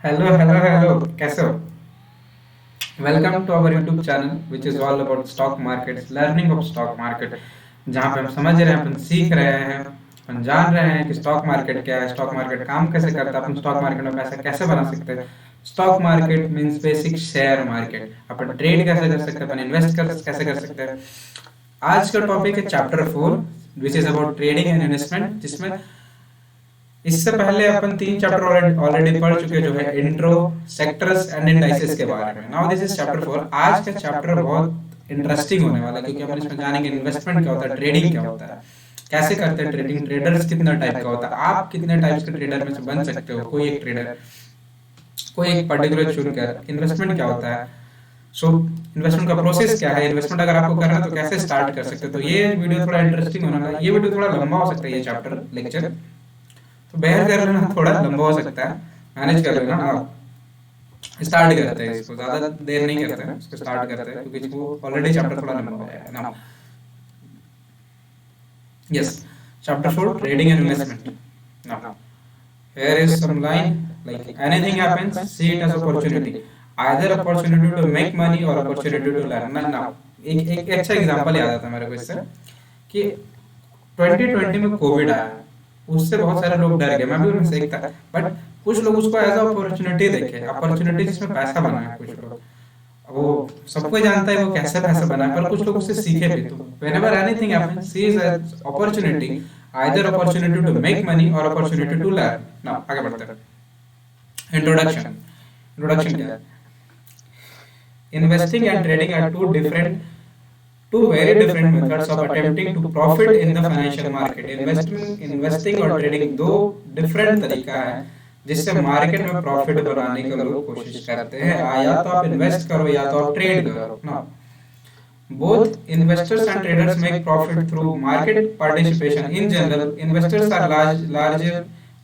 Hello hello hello, कैसे हो? Welcome to our YouTube channel which is all about stock markets, learning of stock market. जहाँ पे हम समझ रहे हैं, अपन सीख रहे हैं, अपन जान रहे हैं कि स्टॉक मार्केट क्या है, स्टॉक मार्केट काम कैसे करता है, अपन स्टॉक मार्केट में पैसा कैसे बना सकते हैं। Stock market means basic share market. अपन ट्रेड कैसे कर सकते हैं, अपन इन्वेस्ट कैसे कर सकते हैं। आज का टॉपिक है chapter 4 which is about trading and investment, जिसमें इससे पहले अपन 3 चैप्टर ऑलरेडी पढ़ चुके हैं, जो है इंट्रो, सेक्टर्स एंड इंडाइसेस के बारे में। Now this is chapter 4। आज का चैप्टर बहुत इंटरेस्टिंग होने वाला है, क्योंकि अपन इसमें जानेंगे इन्वेस्टमेंट क्या होता है, ट्रेडिंग क्या होता है, कैसे करते हैं ट्रेडिंग, ट्रेडर्स कितना टाइप का होता है, आप कितने टाइप्स के ट्रेडर में से बन सकते हो, कोई एक ट्रेडर, कोई एक पर्टिकुलर चुनकर। इन्वेस्टमेंट क्या होता है, सो इन्वेस्टमेंट का प्रोसेस क्या है, इन्वेस्टमेंट अगर आपको करना है तो कैसे स्टार्ट कर सकते हो। तो ये वीडियो थोड़ा इंटरेस्टिंग होने वाला है। ये वीडियो थोड़ा लंबा हो सकता है, ये चैप्टर लेक्चर, तो बेयर कर लेना, थोड़ा लंबा हो सकता है, मैनेज कर लेना। हाँ, स्टार्ट करते हैं इसको, ज़्यादा देर नहीं करते हैं, इसको स्टार्ट करते हैं, क्योंकि इसको ऑलरेडी चैप्टर थोड़ा लंबा हो जाएगा ना। Yes, chapter 4 trading and investment. Now here is some line like anything happens, see it as opportunity, either opportunity to make money or opportunity to learn. Now एक एक अच्छा एग्जांपल याद आता है मेरे को इससे, कि 2020 में कोविड आया, उससे बहुत सारे लोग डर गए, मैं भी उनमें से एक था। बट कुछ लोग उसको एज अपॉर्चुनिटी देखे, अपॉर्चुनिटी जिसमें पैसा बनाया कुछ लोग। वो सबको जानता है वो कैसे पैसा बना, पर कुछ लोग उससे सीखे भी। तो whenever anything happens, see it as opportunity, either opportunity to make money or opportunity to learn. now आगे बढ़ते हैं। इंट्रोडक्शन। इंट्रोडक्शन क्या है? Investing and trading are two very different methods of attempting to profit in the financial market. Investing और trading दो different तरीका है जिससे मार्केट में प्रॉफिट बनाने का लोग कोशिश करते हैं। या तो आप इन्वेस्ट करो या तो आप ट्रेड करो ना। Both investors and traders make profit through market participation. In general, investors are larger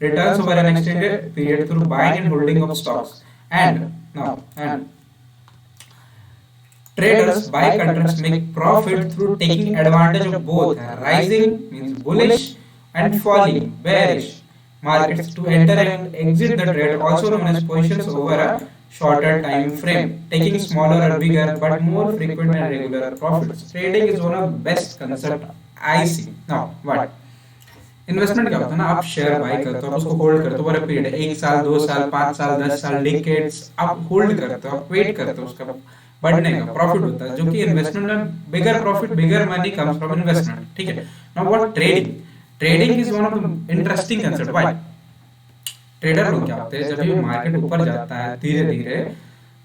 returns over an extended period through buying and holding of stocks. And traders, by contrast, make profit through taking advantage of both rising means bullish and falling bearish markets to enter and exit the trade, also known as positions over a shorter time frame, taking smaller or bigger but more frequent and regular profits. Trading is one of the best concept I see. Now, what? Investment क्या होता है ना, आप share bye करते हो, आप उसको hold करते हो ओवर अ पीरियड, 1 साल 2 साल 5 साल 10 साल डिकेड्स आप होल्ड करते हो, आप वेट करते हो उसका बढ़ने का, प्रॉफिट होता है, जो कि इन्वेस्टमेंट में bigger profit bigger money comes from investment. ठीक है। Now what trading? Trading is one of the interesting concept. Why? Trader लोग क्या होते हैं, जब ये मार्केट ऊपर जाता है धीरे धीरे,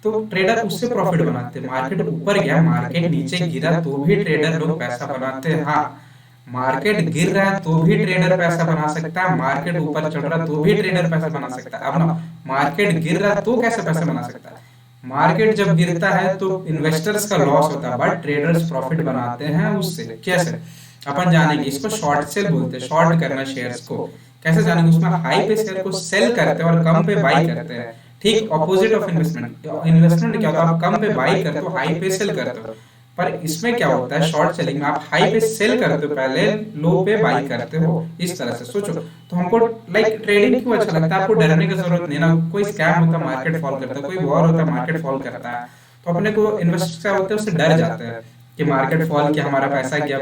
तो ट्रेडर उससे प्रॉफिट बनाते हैं। मार्केट ऊपर गया, मार्केट नीचे गिरा, तो भी ट्रेडर लोग पैसा बनाते हैं। हाँ, मार्केट गिर रहा है तो भी ट्रेडर पैसा बना सकता है, मार्केट ऊपर चढ़ रहा है तो भी ट्रेडर पैसा बना सकता है। अब ना, मार्केट गिर रहा है तो कैसे पैसा बना सकता है? मार्केट जब गिरता है तो इन्वेस्टर्स का लॉस होता है, बट ट्रेडर्स प्रॉफिट बनाते हैं उससे। कैसे? अपन जानेंगे, इसको शॉर्ट सेल बोलते हैं, शॉर्ट करना शेयर्स को। कैसे जानेंगे? उसमें हाई पे शेयर को सेल करते हैं और कम पे बाई करते हैं। ठीक ऑपोजिट ऑफ इन्वेस्टमेंट। इन्वेस्टमेंट क्या होता है, आप कम पे बाई करते हो, हाई पे सेल करते हो। पर इसमें क्या होता है, शॉर्ट सेलिंग में आप हाई पे सेल करते हो पहले, लो पे बाई करते हो। इस तरह से सोचो। तो हमको लाइक ट्रेडिंग क्यों अच्छा लगता है? आपको डरने की जरूरत नहीं ना, कोई स्कैम होता है मार्केट फॉल करता है, कोई वॉर होता है मार्केट फॉल करता है, तो अपने को इन्वेस्टर्स क्या होते हैं उससे डर जाते हैं कि मार्केट फॉल किया हमारा पैसा गया।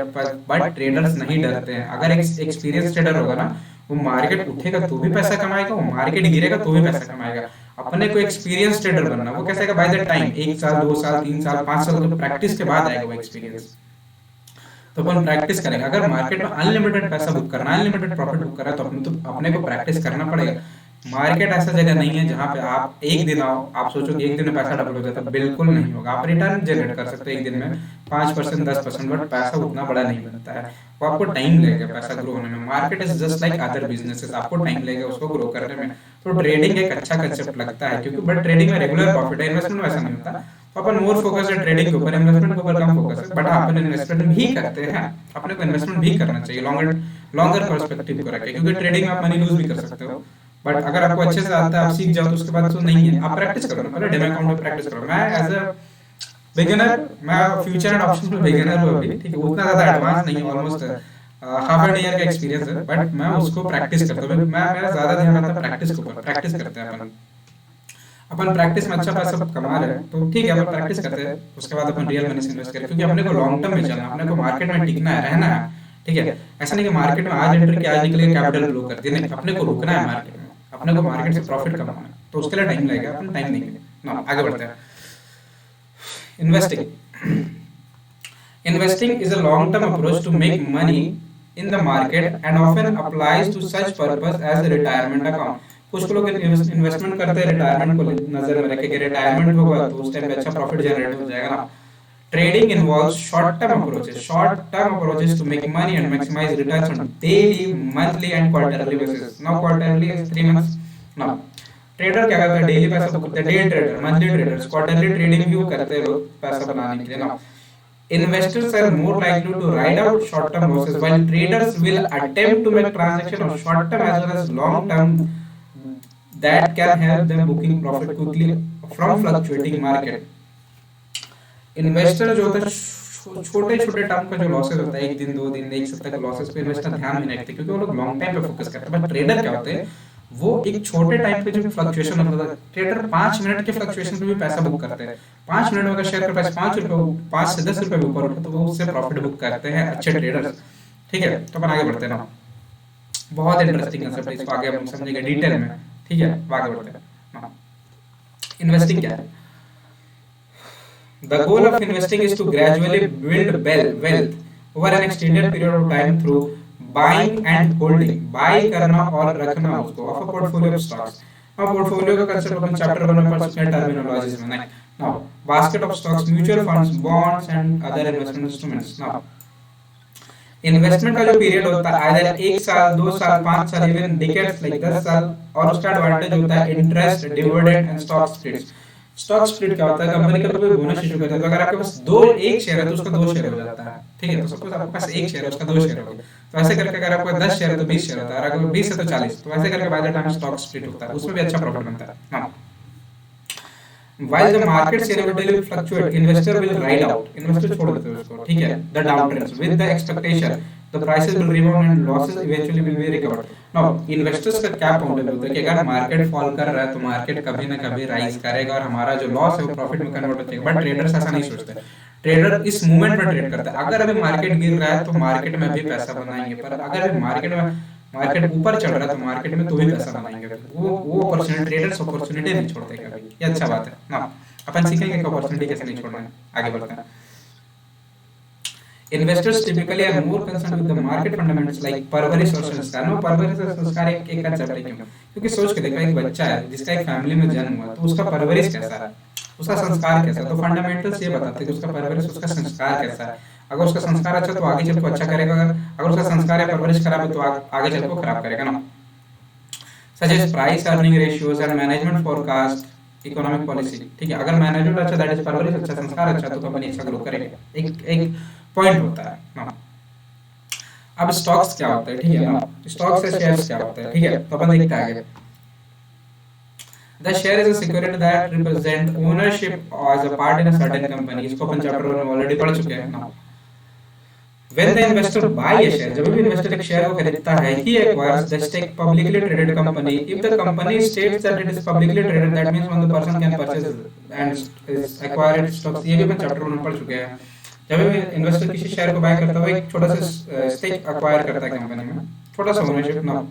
बट ट्रेडर्स नहीं डरते हैं। अगर एक एक्सपीरियंस ट्रेडर होगा ना, वो मार्केट उठेगा तो भी पैसा कमाएगा, वो मार्केट गिरेगा तो भी पैसा कमाएगा। अपने को एक्सपीरियंस ट्रेडर बनना, वो कैसे आएगा? बाय द टाइम, 1 साल 2 साल 3 साल 5 साल के प्रैक्टिस के बाद आएगा वो एक्सपीरियंस। तो अपन प्रैक्टिस करेंगे। अगर मार्केट में अनलिमिटेड पैसा बुक करना, अनलिमिटेड प्रॉफिट बुक करना, तो अपने को प्रैक्टिस करना पड़ेगा। मार्केट ऐसा जगह नहीं है जहाँ पे आप एक दिन आओ, आप सोचो कि एक दिन में पैसा डबल हो जाता है, बिल्कुल नहीं होगा। आप रिटर्न जनरेट कर सकते हो एक दिन में 5% 10%, बट पैसा उतना बड़ा नहीं बनता है। वो आपको टाइम लगेगा पैसा ग्रो होने में। Market is just like other businesses, आपको टाइम लगेगा उसको ग्रो करने में। तो ट्रेडिंग एक अच्छा कंसेप्ट लगता है, क्योंकि बट ट्रेडिंग में रेगुलर प्रॉफिट है, इन्वेस्टमेंट में ऐसा नहीं होता। तो अपन मोर फोकस है ट्रेडिंग के ऊपर, इन्वेस्टमेंट के ऊपर कम फोकस है। बट हाँ, अपन इन्वेस्टमेंट भी करते हैं, अपने को इन्वेस्टमेंट भी करना चाहिए लॉन्गर लॉन्गर पर्सपेक्टिव को रखे, क्योंकि ट्रेडिंग में आप मनी लूज भी कर सकते हो। बट अगर आपको अच्छे से आता है, आप सीख जाओ, तो उसके बाद तो नहीं है, आप प्रैक्टिस करो ना, पहले डेमो अकाउंट में प्रैक्टिस करो। मैं एज अ बिगिनर, मैं फ्यूचर एंड ऑप्शंस में बिगिनर हूँ अभी, ठीक है, उतना ज्यादा एडवांस नहीं है, ऑलमोस्ट हाफ एन ईयर का एक्सपीरियंस है। बट मैं उसको प्रैक्टिस करता हूँ, मैं ज्यादा ध्यान रहता है प्रैक्टिस के ऊपर, प्रैक्टिस करते हैं अपन। अपन प्रैक्टिस में अच्छा पैसा कमा रहे हैं तो ठीक है, अपन प्रैक्टिस करते हैं, उसके बाद अपन रियल मनी से इन्वेस्ट करें, क्योंकि अपने को लॉन्ग टर्म में चलना, अपने को मार्केट में टिकना है, रहना है। ठीक है, ऐसा नहीं कि मार्केट में आज एंटर किया आज निकले कैपिटल ग्रो कर दिया, नहीं, अपने को रुकना है मार्केट में, अपने को मार्केट से प्रॉफिट कमाना है, तो उसके लिए टाइम लगेगा, अपन टाइम देंगे ना। आगे बढ़ते हैं। Investing, investing is a long term approach to make money in the market and often applies to such purpose as a retirement account। कुछ लोग इन्वेस्टमेंट करते हैं रिटायरमेंट को नजर में रखे कि रिटायरमेंट होगा तो उस टाइम पे अच्छा प्रॉफिट जनरेट हो जाएगा ना। Trading involves short term approaches to make money and maximise returns on daily, monthly and quarterly basis. Now quarterly is 3 months. Now trader क्या करता है, डेली पैसा करते हैं, day trader, monthly traders, quarterly trading भी वो करते हैं लोग पैसा बनाने के लिए ना। Investors are more likely to ride out short-term losses, while traders will attempt to make transactions on short-term as well as long-term that can help them booking profit quickly from fluctuating market। Investor जो होता है छोटे छोटे term का जो losses होता है, एक दिन, 2 दिन, एक सप्ताह का लॉसेस पे इन्वेस्टर ध्यान नहीं रखते, क्योंकि वो लोग लॉन्ग टाइम पे फोकस करते हैं। बट ट्रेडर क्या होते हैं, वो एक छोटे टाइम पे जो फ्लक्चुएशन होता है, ट्रेडर 5 मिनट के फ्लक्चुएशन पे भी पैसा बुक करते हैं। 5 मिनट में अगर शेयर का प्राइस 5 रुपए, 5 से 10 रुपए ऊपर उठे तो वो उससे प्रॉफिट बुक करते हैं अच्छे ट्रेडर्स। ठीक है, तो अपन आगे बढ़ते हैं ना, बहुत इंटरेस्टिंग कंसेप्ट है, इसको आगे हम समझेंगे डिटेल में। ठीक है, आगे बढ़ते हैं। इन्वेस्टिंग क्या है? The goal of investing is to gradually build wealth over an extended period of time through buying and holding, buy करना और रखना उसको, of a portfolio of stocks। अब पोर्टफोलियो का कंसेप्ट अपन चैप्टर 1 में पढ़ चुके हैं टर्मिनोलॉजीज में। Now basket of stocks, mutual funds, bonds and other investment instruments. Now investment का जो पीरियड होता है आइदर 1 साल, 2 साल, 5 साल, इवन डिकेड्स लाइक 10 साल, और उसका एडवांटेज होता है interest, dividend and stock splits. Stock split क्या होता है, कंपनी का कोई बोनस इशू करता है, तो अगर आपके पास एक शेयर है तो उसका 2 शेयर हो जाता है। ठीक है, तो सपोज आपके पास 1 शेयर है उसका 2 शेयर हो गया, तो ऐसे करके अगर आपको 10 शेयर है तो 20 शेयर होता है, अगर 20 है तो 40, तो ऐसे करके by the time stock split होता है, उसमें भी अच्छा प्रॉफिट बनता है ना। While the markets inevitably fluctuate, investor will ride out, investor छोड़ देते हैं उसको। ठीक है, the downtrends with the expectation the prices will rebound and losses eventually will be recovered। now investors का क्या पॉइंट होता है कि अगर मार्केट फॉल कर रहा है तो मार्केट कभी ना कभी राइज करेगा और हमारा जो लॉस है वो प्रॉफिट में कन्वर्ट हो जाएगा। बट ट्रेडर्स ऐसा नहीं सोचते, ट्रेडर इस मूवमेंट में ट्रेड करता है। अगर अभी मार्केट गिर रहा है तो मार्केट में भी पैसा बनाएंगे, पर अगर अभी मार्केट ऊपर चढ़ रहा है तो मार्केट में तो भी पैसा बनाएंगे। वो अपॉर्चुनिटी, ट्रेडर्स अपॉर्चुनिटी नहीं छोड़ते कभी, ये अच्छा बात है ना। अपन सीखेंगे कि अपॉर्चुनिटी कैसे नहीं छोड़ना है। आगे बढ़ते हैं। Investors typically are more concerned with the market fundamentals like परवरिश और संस्कार। नो, परवरिश और संस्कार एक कंसेप्ट है, क्यों? क्योंकि सोच के देखो, एक बच्चा है जिसका एक फैमिली में जन्म हुआ, तो उसका परवरिश कैसा है, उसका संस्कार कैसा है, तो फंडामेंटल्स ये बताते हैं कि उसका परवरिश, उसका संस्कार कैसा है। अगर उसका संस्कार अच्छा तो आगे चल को अच्छा करेगा, अगर उसका संस्कार या परवरिश खराब है तो आगे चल को खराब करेगा ना। Such as price earning ratios and management forecast, economic policy. ठीक है, अगर मैनेजमेंट अच्छा, दैट इज परवरिश अच्छा, संस्कार अच्छा, तो कंपनी अच्छा ग्रो करेगा। एक पॉइंट होता है ना। अब स्टॉक्स क्या होता है? ठीक है ना, स्टॉक्स या शेयर्स क्या होता है? ठीक है, तो अपन देखते हैं आगे। The share is a security that represent ownership as a part in a certain company। इसको अपन चैप्टर में ऑलरेडी पढ़ चुके हैं ना। When the investor buy a share, जब भी इन्वेस्टर एक शेयर को खरीदता है, he acquires the stake publicly traded company। If the company states that it is publicly traded, that means when the person can purchase and is acquired stocks। ये भी अपन chapter में पढ़ चुके हैं। जब भी इन्वेस्टर किसी शेयर को बाय करता है, एक छोटा सा स्टेक एक्वायर करता है कंपनी में, छोटा सा ओनरशिप ना।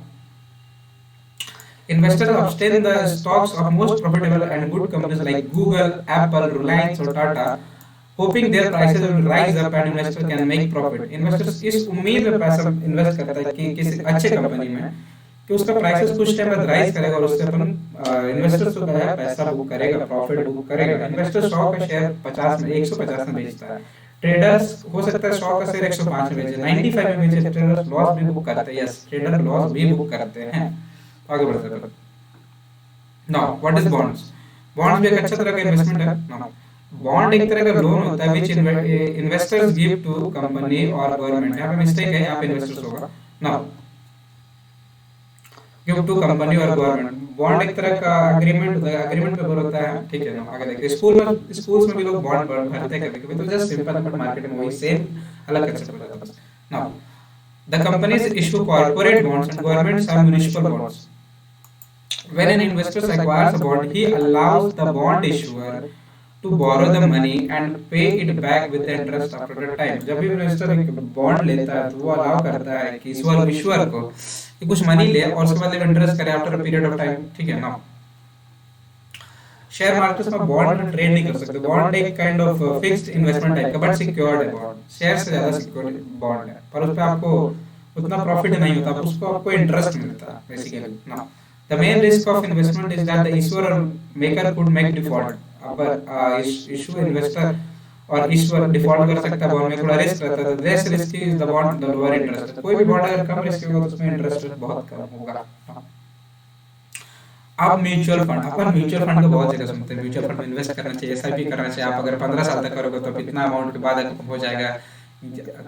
Investors obtain the stocks of most profitable and good companies like Google, Apple, Reliance और Tata, hoping their prices will rise up and investor can make profit। Investors इस उम्मीद में पैसा इन्वेस्ट करता है कि किसी अच्छे कंपनी में कि उसका प्राइसेस कुछ टाइम बाद राइज करेगा और उससे अपन इन्वेस्टर्स को पैसा बुक करेगा, प्रॉफिट बुक करेगा। इन्वेस्टर 100 का शेयर 150 में बेचता है, ट्रेडर्स हो सकता है 100 का शेयर 105 में बेचे, 95 में बेचे, ट्रेडर्स लॉस भी बुक करते हैं। यस, ट्रेडर लॉस भी बुक करते हैं। आगे बढ़ते हैं। Now what is bonds? Bonds भी एक अच्छा तरह का इन्वेस्टमेंट है। नाउ बॉन्ड एक तरह का लोन होता है विच इन्वेस्टर्स गिव टू कंपनी और गवर्नमेंट। यहाँ पे मिस्टेक है, यहाँ पे इन्वेस्टर्स होगा। नाउ गिव टू कंपनी और गवर्नमेंट। बॉन्ड एक तरह का एग्रीमेंट पे होता है। ठीक है ना, आगे देखिए। स्कूल्स में भी लोग बॉन्ड भरते हैं कभी, तो जस्ट सिंपल, बट मार्केट में वही सेम अलग कंसेप्ट हो जाता है बस। Now the companies issue corporate bonds and governments are municipal bonds. When an investor acquires a bond, he allows the bond issuer to borrow the money and pay it back with the interest after the time. जब भी investor एक bond लेता है तो वो allow करता है कि ईश्वर को कि कुछ मनी ले और उसके बाद इंटरेस्ट करे after a period of time, ठीक है ना। शेयर मार्केट में बॉन्ड ट्रेड नहीं कर सकते। बॉन्ड एक kind of fixed investment type का बट सिक्योर्ड है। बॉन्ड शेयर से ज्यादा सिक्योर्ड बॉन्ड है, पर उस पे आपको उतना प्रॉफिट नहीं होता, उसको आपको इंटरेस्ट मिलता है बेसिकली ना। The main risk of investment is that the issuer और मेकर कुड मेक डिफॉल्ट। अब इशू इन्वेस्टर और ईश्वर डिफॉल्ट कर सकता है बॉन्ड में, थोड़ा रिस्क रहता है। Less risk is the bond the lower interest. कोई भी बॉन्ड अगर कम रिस्क होगा तो उसमें इंटरेस्ट बहुत कम होगा। अब म्यूचुअल फंड, अपन म्यूचुअल फंड को बहुत जगह सुनते हैं। म्यूचुअल फंड में इन्वेस्ट करना चाहिए, एसआईपी करना चाहिए। आप अगर 15 साल तक करोगे तो इतना अमाउंट के बाद हो जाएगा।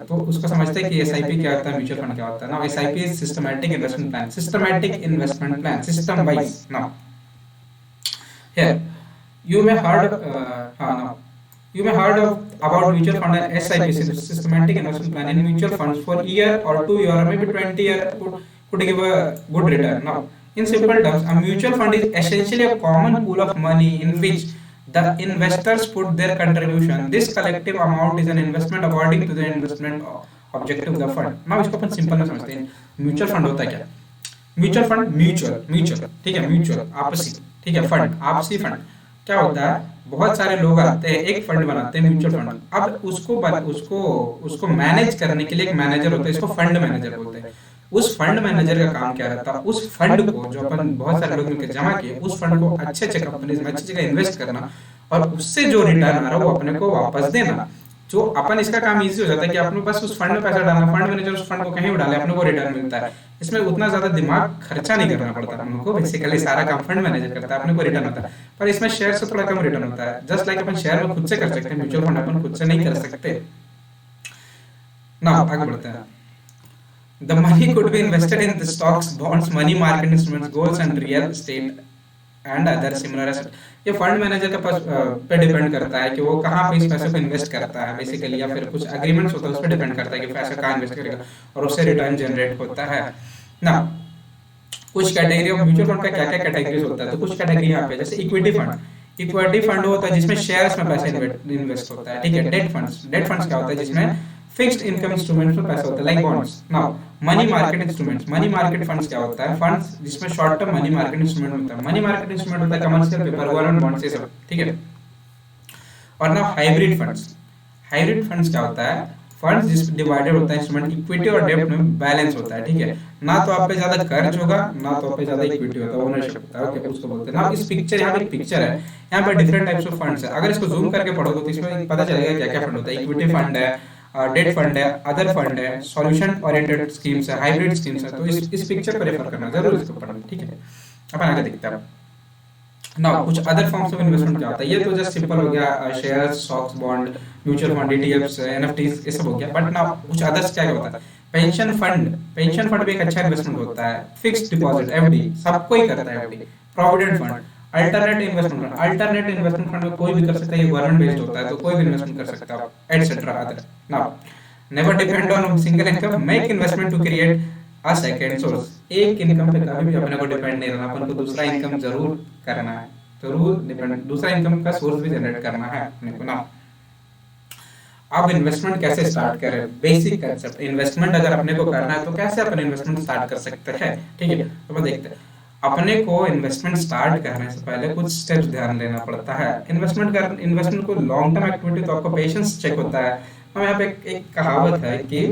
तो उसको समझते हैं कि एसआईपी क्या होता है, म्यूचुअल फंड क्या होता है ना। SIP is systematic investment plan, systematic investment plan, system wise ना। Here you may heard no you may heard of about mutual fund and SIP, systematic investment plan. In mutual funds for year or 2 year or maybe 20 year could give a good return. Now in simple terms, a mutual fund is essentially a common pool of money in which the investors put their contribution. This collective amount is an investment according to the investment objective of the fund. Now इसको अपन simple में समझते हैं। Mutual fund होता है क्या? Mutual fund mutual ठीक है, mutual आपसी, ठीक है, फंड आपसी फंड क्या होता है, बहुत सारे लोग आते हैं एक फंड बनाते हैं म्यूचुअल फंड। अब उसको मैनेज करने के लिए एक मैनेजर होता है, इसको फंड मैनेजर बोलते हैं। उस फंड मैनेजर का काम क्या रहता है, उस फंड को जो अपन बहुत सारे लोग मिलकर जमा किए, उस फंड को अच्छे अच्छे कंपनीज में अच्छी जगह इन्वेस्ट करना और उससे जो रिटर्न आ रहा है वो अपने को वापस देना। जो अपन इसका काम इजी हो जाता है कि अपने बस उस फंड में पैसा डालना, फंड मैनेजर उस फंड को कहीं भी डाले अपने को रिटर्न मिलता है। इसमें उतना ज्यादा दिमाग खर्चा नहीं करना पड़ता हम लोग को, बेसिकली सारा काम फंड मैनेजर करता है, अपने को रिटर्न होता है। पर इसमें शेयर से थोड़ा कम रिटर्न होता है। जस्ट लाइक अपन शेयर में खुद से कर सकते हैं, म्यूचुअल फंड अपन खुद से नहीं कर सकते ना। आगे बढ़ते हैं। The money could be invested in the stocks, bonds, money market instruments, gold and real estate and other similar assets. ये फंड मैनेजर के पास पे डिपेंड करता है कि वो कहाँ पे इस पैसे को इन्वेस्ट करता है बेसिकली, या फिर कुछ एग्रीमेंट्स होता है उस पर डिपेंड करता है कि पैसा कहाँ इन्वेस्ट करेगा और उससे रिटर्न जनरेट होता है ना। कुछ कैटेगरी ऑफ म्यूचुअल फंड का क्या क्या कैटेगरीज होता है, तो कुछ कैटेगरी यहाँ पे जैसे इक्विटी फंड। इक्विटी फंड होता है जिसमें शेयर्स में पैसा इन्वेस्ट होता है, ठीक है। डेट फंड्स क्या होता है जिसमें फिक्स्ड इनकम इंस्ट्रूमेंट्स में पैसा होता है like bonds. Now money market instruments, money market funds क्या होता है, फंड्स जिसमें short term money market instrument होता है। मनी मार्केट इंस्ट्रूमेंट होता है कमर्शियल पेपर, गवर्नमेंट बॉन्ड्स ये सब, ठीक है। और ना हाइब्रिड फंड्स क्या होता है, फंड्स जिस डिवाइडेड होता है इंस्ट्रूमेंट इक्विटी और डेब्ट में बैलेंस होता है, ठीक है। ना तो आप पे ज्यादा कर्ज होगा ना तो आप पे ज्यादा इक्विटी होता है, ओनरशिप होता है, ओके, उसको बोलते हैं ना। इस पिक्चर यहाँ पे एक पिक्चर है, यहाँ पे डिफरेंट टाइप्स ऑफ फंड्स है। अगर इसको जूम करके पढ़ोगे तो इसमें पता चलेगा क्या क्या फंड होता है। इक्विटी फंड है, डेट फंड है, अदर फंड है, सॉल्यूशन ओरिएंटेड स्कीम्स है, हाइब्रिड स्कीम्स है। तो इस पिक्चर पर रेफर करना जरूर, इसको पढ़ना, ठीक है। अपन आगे देखते हैं ना। कुछ अदर फॉर्म्स ऑफ इन्वेस्टमेंट क्या होता है, ये तो जस्ट सिंपल हो गया, shares, stocks, bond, mutual fund, ETFs, NFTs, ये सब हो गया। बट ना कुछ अदर्स क्या होता है, पेंशन फंड भी एक अच्छा इन्वेस्टमेंट होता है। फिक्स्ड डिपॉजिट एफडी सबको ही करता है FD. Provident fund, alternate investment fund में कोई भी कर सकता है, ये गवर्नमेंट बेस्ड होता है तो कोई भी इन्वेस्टमेंट कर सकता है, etcetera other. Now never depend on single income, make investment to create a second source. एक इनकम पे कभी भी अपने को डिपेंड नहीं रहना, अपन को दूसरा इनकम जरूर करना है, जरूर डिपेंड, दूसरा इनकम का सोर्स भी जनरेट करना है अपने को ना। अब इन्वेस्टमेंट कैसे स्टार्ट करें, बेसिक कंसेप्ट। इन्वेस्टमेंट अगर अपने को करना है तो कैसे अपन इन्वेस्टमेंट स्टार्ट कर सकते हैं, ठीक है। तो मैं देखते हैं, अपने को इन्वेस्टमेंट स्टार्ट करने से पहले कुछ स्टेप्स ध्यान लेना पड़ता है। इन्वेस्टमेंट को लॉन्ग टर्म एक्टिविटी तो आपको पेशेंस चेक होता है। हम यहाँ पे एक कहावत है कि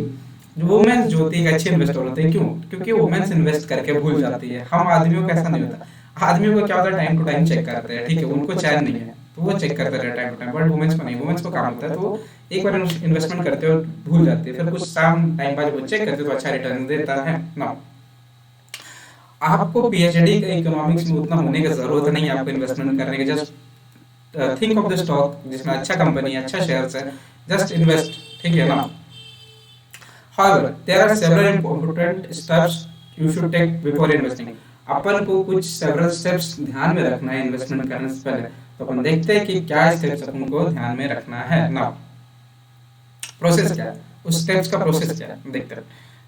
वुमेन्स जो होती है अच्छे इन्वेस्टर होते हैं, क्यों? क्योंकि वुमेन्स इन्वेस्ट करके भूल जाती है। हम आदमियों का ऐसा नहीं होता, आदमियों को क्या होता है टाइम टू टाइम चेक करते हैं, ठीक है, उनको चैन नहीं है तो वो चेक करते रहते हैं time to time. But womens को नहीं, वुमेन्स को काम होता है तो एक बार इन्वेस्टमेंट करते हो भूल जाते हैं, फिर कुछ टाइम बाद वो चेक करते हो तो अच्छा रिटर्न देता है ना। आपको पीएचडी का इकोनॉमिक्स में उतना होने की जरूरत नहीं है आपको इन्वेस्टमेंट करने की। Just think of the stock जिसमें अच्छा कंपनी है, अच्छा शेयर्स है, जस्ट इन्वेस्ट, ठीक है ना। However, there are several important steps you should take before investing. अपन को कुछ several steps ध्यान में रखना है इन्वेस्टमेंट करने से पहले। तो अपन देखते हैं कि क्या स्टेप्स अपन को ध्यान में रखना है ना। प्रोसेस क्या है, उस स्टेप्स का प्रोसेस क्या है देखते हैं।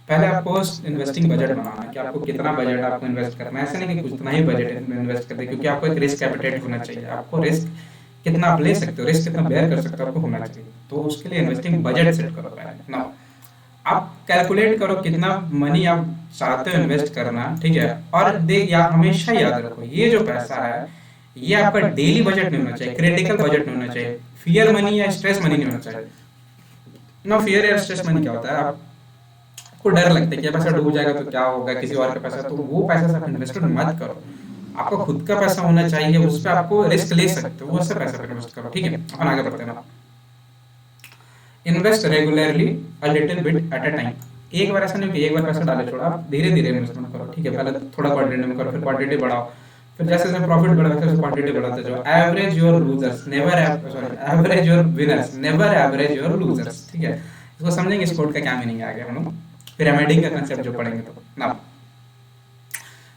पहले आपको इन्वेस्टिंग बजट बनाना है कि आपको कितना बजट आपको इन्वेस्ट करना है। ऐसा नहीं कि कुछ इतना ही बजट इन्वेस्ट कर दे, क्योंकि आपको एक रिस्क एपेटाइट होना चाहिए। आपको रिस्क कितना आप ले सकते हो, रिस्क कितना बेयर कर सकते हो, आपको होना चाहिए। तो उसके लिए इन्वेस्टिंग बजट सेट करो पहले ना। आप कैलकुलेट करो कितना मनी आप चाहते हो इन्वेस्ट करना, ठीक है। और देख या हमेशा याद रखो, ये जो पैसा है ये आपका डेली बजट नहीं होना चाहिए, क्रिटिकल बजट नहीं होना चाहिए, फियर मनी या स्ट्रेस मनी नहीं होना चाहिए ना। फियर या स्ट्रेस मनी क्या होता है, आपको डर लगता है कि पैसा डूब जाएगा तो क्या होगा, किसी और का पैसा, तो वो पैसा से आप इन्वेस्टमेंट मत करो। आपका खुद का पैसा होना चाहिए, उस पर आपको रिस्क ले सकते हो, उससे पैसा इन्वेस्ट करो, ठीक है। अपन आगे बढ़ते हैं ना। Invest regularly a little bit at a time. एक बार ऐसा नहीं कि एक बार पैसा डाले छोड़ा, आप धीरे धीरे इन्वेस्टमेंट करो, ठीक है। पहले थोड़ा क्वांटिटी में करो, फिर क्वांटिटी बढ़ाओ, फिर जैसे जैसे प्रॉफिट बढ़ा वैसे क्वांटिटी बढ़ाते जाओ। Average your losers never, sorry, average your winners never average your losers, ठीक है। इसको समझेंगे इस कोड का क्या मीनिंग है आगे हम लोग पिरामिडिंग का कंसेप्ट जो पढ़ेंगे तो ना।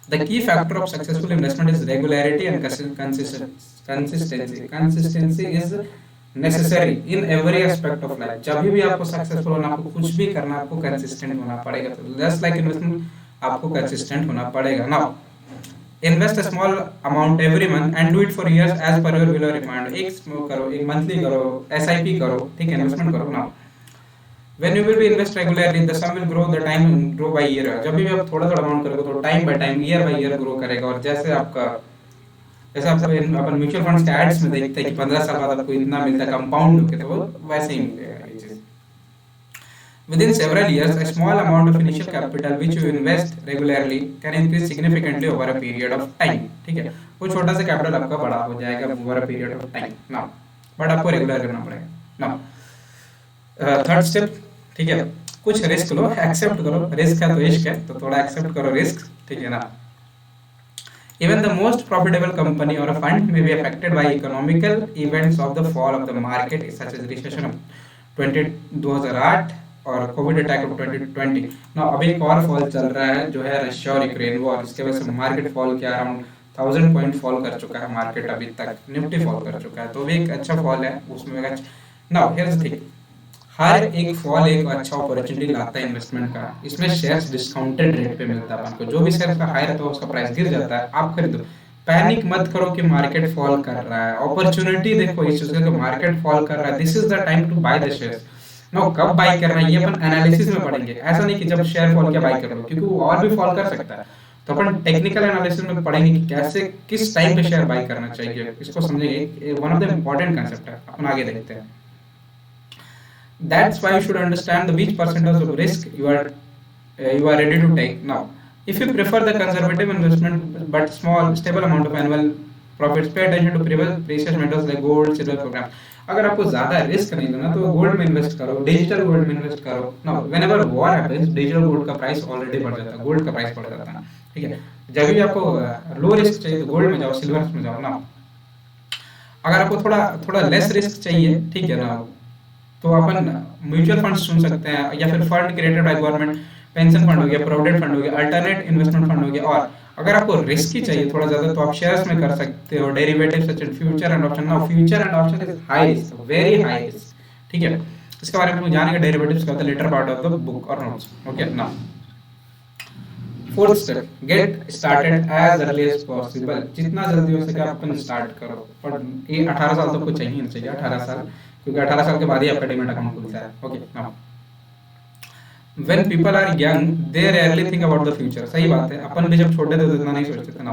The key factor of successful investment is regularity and consistency. Consistency is necessary in every aspect of life. जब भी आपको सक्सेसफुल होना, आपको कुछ भी करना, आपको कंसिस्टेंट होना पड़ेगा। तो जस्ट लाइक इन्वेस्टमेंट, आपको कंसिस्टेंट होना पड़ेगा ना। Invest a small amount every month and do it for years as per your will और रिक्वायरमेंट। एक करो, एक मंथली करो, एसआईपी करो, ठीक है, इन्वेस्टमेंट करो ना। When you will be invest regularly, the sum will grow, the time will grow by year। जब भी आप थोड़ा थोड़ा अमाउंट करोगे तो time by time, year by year grow करेगा। और जैसे आपका, जैसे आप अपन म्यूचुअल फंड्स के एड्स में देखते हैं कि 15 साल बाद आपको इतना मिलता है कंपाउंड होके, तो वैसे ही मिलेगा ये चीज। Within several years, a small amount of initial capital which you invest regularly can increase significantly over a period of time, ठीक है। वो छोटा सा कैपिटल आपका बड़ा हो जाएगा over a period of time ना, बट आपको रेगुलर करना पड़ेगा ना। थर्ड स्टेप, ठीक है, कुछ रिस्क लो, एक्सेप्ट करो। रिस्क है तो इश्क है, तो थोड़ा एक्सेप्ट करो रिस्क, ठीक है ना। Even the most profitable company or a fund may be affected by economical events of the fall of the market, such as recession of 2008 और कोविड अटैक ऑफ 2020 ना। अभी एक और फॉल चल रहा है जो है रशिया और यूक्रेन वॉर, इसके वजह से मार्केट फॉल किया, अराउंड 1000 पॉइंट फॉल कर चुका है मार्केट अभी तक। निफ्टी फॉल कर चुका है, तो भी एक अच्छा फॉल है उसमें। Now here is the thing, हर एक फॉल एक अच्छा अपॉर्चुनिटी लाता है इन्वेस्टमेंट का। इसमें शेयर्स डिस्काउंटेड रेट पे मिलता है आपको, जो भी शेयर का हाई रहता है उसका प्राइस गिर जाता है, आप खरीदो। पैनिक मत करो कि मार्केट फॉल कर रहा है, अपॉर्चुनिटी देखो इस चीज का, मार्केट फॉल कर रहा है, this is the time to buy the shares. Know, कब बाय करना है ये अपन एनालिसिस में पढ़ेंगे। ऐसा नहीं कि जब शेयर फॉल किया बाय कर लो, क्योंकि वो और भी फॉल कर सकता है। तो अपन टेक्निकल एनालिसिस में पढ़ेंगे कि कैसे, किस टाइम पे शेयर बाय करना चाहिए, इसको समझेंगे। One of the important concept है, अपन आगे देखते हैं। That's why you should understand the which percentage of risk you are ready to take now. If you prefer the conservative investment but small stable amount of annual profits, pay attention to precious metals like gold, silver program। अगर आपको ज्यादा risk नहीं लेना तो gold में invest करो, digital gold में invest करो ना। Whenever war happens, digital gold का प्राइस ऑलरेडी बढ़ जाता है, गोल्ड का प्राइस बढ़ जाता है, ठीक है। जब भी आपको लो रिस्क चाहिए तो गोल्ड में जाओ, सिल्वर में जाओ ना। अगर आपको थोड़ा थोड़ा लेस रिस्क चाहिए, ठीक है ना, तो अपन म्यूचुअल फंड चुन सकते हैं, या फिर fund created by government, pension fund हो गया, प्रोविडेंट फंड हो गया, अल्टरनेट इन्वेस्टमेंट फंड हो गया। और अगर आपको रिस्की चाहिए थोड़ा ज्यादा तो आप शेयर्स में कर सकते हो, derivative such and future and option. Now future and option is high risk, very high risk, ठीक है। इसके बारे में जानेंगे, डेरिवेटिव्स का later part of the book और नोट्स, ओके ना। Fourth step, get started as early as possible. जितना जल्दी हो सके अपन स्टार्ट करो, पर ये 18 साल तक तो चाहिए, 18 साल, क्योंकि 18 साल के बाद ही आपका डीमैट अकाउंट खुलता है, okay now. When people are young, they rarely think about the future। सही बात है, अपन भी जब छोटे थे तो इतना नहीं सोचते थे ना।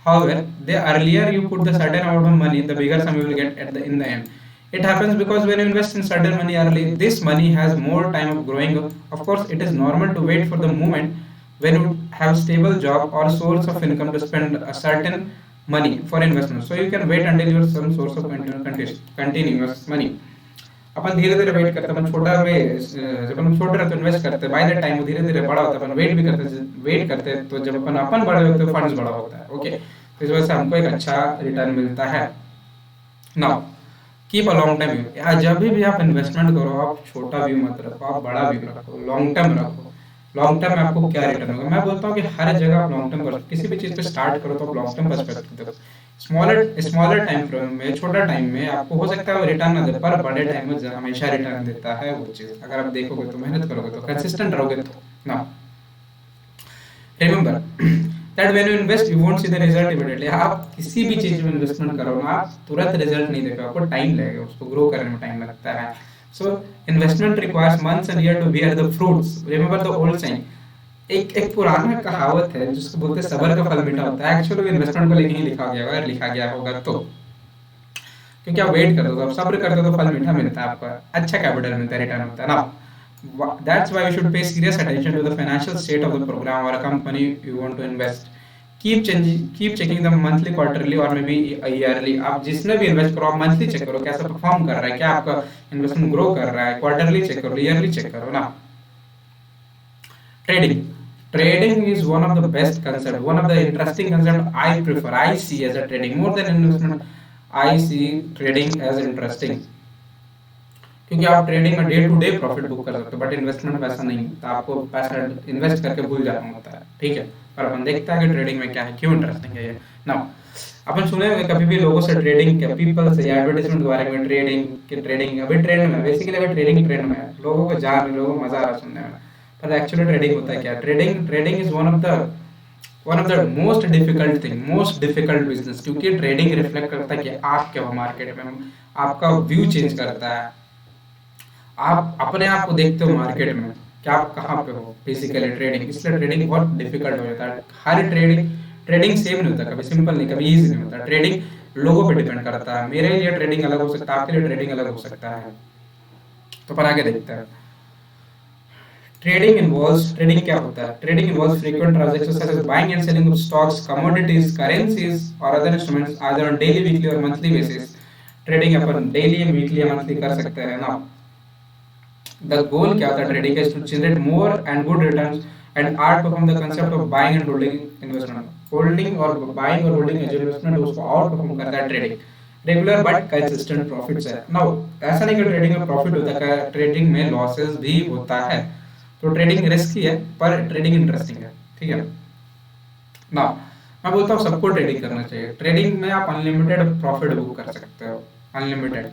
However, the earlier you put the certain amount of money, the bigger sum you will get at in the end। It happens because when you invest in certain money early, this money has more time of growing up। Of course, it is normal to wait for the moment when you have stable job or source of income to spend a certain money for investment। So you can wait until your some source of continuous money। अपन धीरे धीरे wait करते हैं, अपन छोटा वे जब अपन छोटे रहते invest करते हैं, बाय द टाइम वो धीरे धीरे बड़ा होता है, अपन वेट भी करते हैं, तो जब अपन बड़े होते हैं फंड्स बड़ा होता है, ओके। तो इस वजह से हमको एक अच्छा रिटर्न मिलता है। Now keep a long term view. जब भी आप इन्वेस्टमेंट करो, आप छोटा व्यू मत रखो, आप बड़ा व्यू रखो, लॉन्ग टर्म रखो। लॉन्ग टर्म में आपको क्या रिटर्न होगा, मैं बोलता हूँ कि हर जगह आप लॉन्ग टर्म करो, किसी भी चीज पे स्टार्ट करो तो आप लॉन्ग टर्म पर्सपेक्टिव देखो। स्मॉलर टाइम फ्रेम में, छोटा टाइम में आपको हो सकता है वो रिटर्न ना दे, पर बड़े टाइम में हमेशा रिटर्न देता है वो चीज। अगर आप देखोगे तो, मेहनत करोगे तो, कंसिस्टेंट रहोगे तो, now remember that when you invest you won't see the result immediately. आप किसी भी चीज में इन्वेस्टमेंट करो ना, आप तुरंत रिजल्ट नहीं देखो, आपको टाइम लगेगा, उसको ग्रो करने में टाइम लगता है। So investment requires months and year to bear the fruits. Remember the old saying, एक एक पुराना कहावत है जिसको बोलते हैं सबर का फल मीठा होता है। एक्चुअली इन्वेस्टमेंट को लेके ही लिखा गया होगा, अगर लिखा गया होगा तो, क्योंकि आप वेट करते हो, आप सब्र करते हो तो फल मीठा मिलता है, आपका अच्छा कैपिटल मिलता है, रिटर्न होता है ना। That's why you should pay serious attention to the financial state of the program or a company you want to invest. Keep checking the monthly, quarterly or maybe yearly। आप जिसमें भी invest करो आप monthly check करो कैसा perform कर रहा है, क्या आपका इन्वेस्टमेंट ग्रो कर रहा है, क्वार्टरली चेक करो, ईयरली चेक करो ना। Trading is one of the best concept, one of the interesting concept I prefer, I see as a trading more than investment। I see trading as interesting क्योंकि आप trading में day to day profit book कर सकते हो, but investment में ऐसा नहीं होता, आपको पैसा इन्वेस्ट करके भूल जाना होता है, ठीक है। पर अपन देखता है कि ट्रेडिंग में क्या है, क्यों इंटरेस्टिंग है ये ना। अपन सुने होंगे कभी भी लोगों से ट्रेडिंग के पीपल से या एडवर्टाइजमेंट के बारे में, ट्रेडिंग अभी ट्रेंड में, बेसिकली अभी ट्रेडिंग ट्रेंड में है, लोगों को जान, लोगों को मजा आ रहा सुनने में, पर एक्चुअली ट्रेडिंग होता है क्या। Trading is one of the most difficult business, क्योंकि ट्रेडिंग रिफ्लेक्ट करता है कि आप क्या हो मार्केट में, आपका व्यू चेंज करता है, आप अपने आप को देखते हो मार्केट में कि आप कहाँ पे हो बेसिकली ट्रेडिंग। इसलिए ट्रेडिंग बहुत डिफिकल्ट हो जाता है। हर ट्रेडिंग सेम नहीं होता, कभी सिंपल नहीं, कभी इजी नहीं होता। ट्रेडिंग लोगों पे डिपेंड करता है, मेरे लिए ट्रेडिंग अलग हो सकता है, आपके लिए ट्रेडिंग अलग हो सकता है। तो पर आगे देखते हैं ट्रेडिंग क्या होता है। Trading involves frequent transactions such as buying and selling of stocks, commodities, currencies और other instruments either on daily, weekly और मंथली बेसिस। ट्रेडिंग अपन डेली, वीकली या मंथली कर सकते हैं ना। The goal क्या होता है ट्रेडिंग का, is to generate more and good returns and outperform the concept of buying and holding investment। Holding और बाइंग और होल्डिंग जो इन्वेस्टमेंट है उसको आउट परफॉर्म करता है trading. Regular but consistent profits है ना। ऐसा नहीं कि ट्रेडिंग में प्रॉफिट होता है, ट्रेडिंग में लॉसेस भी होता है। तो ट्रेडिंग रिस्की है पर ट्रेडिंग इंटरेस्टिंग है, ठीक है ना। मैं बोलता हूँ सबको ट्रेडिंग करना चाहिए। ट्रेडिंग में आप अनलिमिटेड प्रॉफिट बुक कर सकते हो, अनलिमिटेड,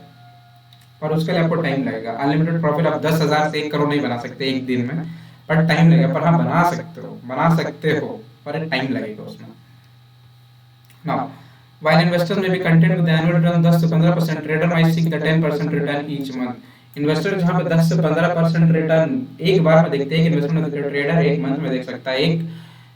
पर उसके लिए आपको टाइम लगेगा। अनलिमिटेड प्रॉफिट आप 10,000 से 1 करोड़ नहीं बना सकते एक दिन में, पर टाइम लगेगा। पर हाँ बना सकते हो पर टाइम लगेगा उसमें ना। While investors may be content with the annual return 10 से 15%, trader might seek the 10% return each month। Investor जहाँ पे 10 से 15% रिटर्न एक बार में देखते हैं, इन्वेस्टमेंट ट्रेडर एक मंथ में देख सकता है,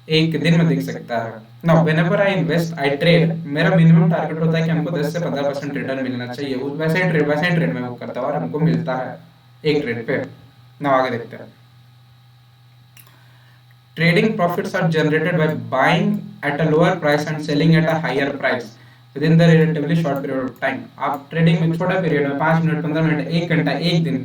एक दिन में देख सकता है ना। Whenever I invest I trade, मेरा मिनिमम टारगेट होता है कि हमको 10 से 15% रिटर्न मिलना चाहिए। वैसे ही ट्रेड में वो करता है और हमको मिलता है एक ट्रेड पे ना। आगे देखते हैं trading profits are generated by buying at a lower price and selling at a higher price within the relatively short period of time. आप ट्रेडिंग में छोटा पीरियड में 5 मिनट, 15 मिनट, 1 घंटा, एक दिन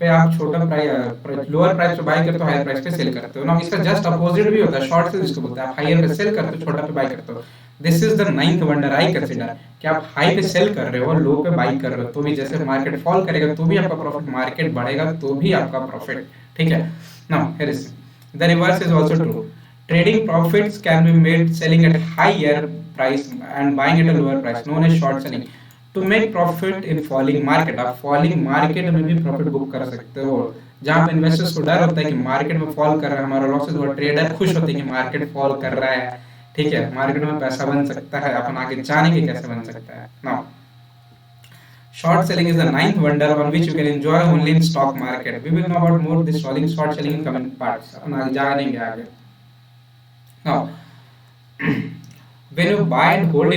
पे आप छोटा प्राइस, लोअर प्राइस पे बाय करते हो, हायर प्राइस पे सेल करते हो ना। इसका जस्ट अपोजिट भी होता है, शॉर्ट सेल जिसको बोलते हैं। आप हायर पे सेल करते हो, छोटा पे बाय करते हो। This is the ninth wonder I consider कि आप हाई पे सेल कर रहे हो, लो पे बाय कर रहे हो, तो भी जैसे मार्केट फॉल करेगा तो भी आपका प्रॉफिट, मार्केट बढ़ेगा तो भी आपका प्रॉफिट, ठीक है ना। Here is the reverse is also true. Trading profits can be made selling at higher price and buying at a lower price, known as short selling. To make profit in falling market, आप falling market में भी profit book कर सकते हो। जहां पे investors को डर होता है कि मार्केट में फॉल कर रहा है, हमारा लॉसेस, और ट्रेडर खुश होते हैं कि मार्केट फॉल कर रहा है, ठीक है, मार्केट में पैसा बन सकता है। अपन आगे जानेंगे कैसे बन सकता है now. Short selling is the ninth wonder on which you can enjoy only in stock market. We will know about more this short selling in coming parts, अपन आगे जानेंगे आगे now. When you buy and hold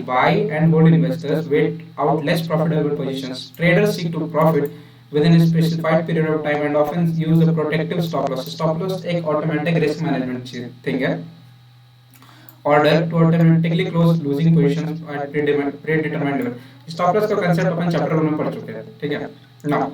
buy and hold investors wait out less profitable positions. Traders seek to profit within a specified period of time and often use a protective stop loss। Stop loss एक automatic risk management thing है, order to automatically close losing positions at predetermined level। Stop loss का concept अपन chapter 1 में पढ़ चुके हैं, ठीक है now।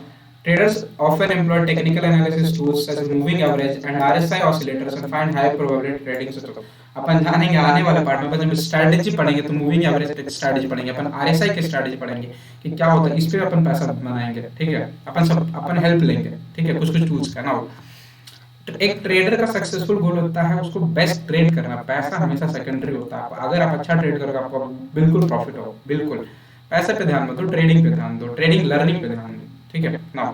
Traders often employ technical analysis tools such as moving average and RSI oscillators and find high probability trading system। अपन जानेंगे आने वाले पार्ट में, अपन जब स्ट्रेटजी पढ़ेंगे तो मूविंग एवरेज पे स्ट्रेटजी पढ़ेंगे, अपन आरएसआई की स्ट्रेटजी पढ़ेंगे कि क्या होता है, इस पे अपन पैसा बनाएंगे, ठीक है। अपन हेल्प लेंगे, ठीक है, कुछ टूल्स का ना। एक ट्रेडर का सक्सेसफुल गोल होता है उसको बेस्ट ट्रेड करना, पैसा हमेशा सेकेंडरी होता है। अगर आप अच्छा ट्रेड करोगे आपको बिल्कुल प्रॉफिट हो, बिल्कुल। पैसे पे ध्यान मत दो, ट्रेडिंग पे ध्यान दो, ट्रेडिंग लर्निंग पे ध्यान दो, ठीक है ना।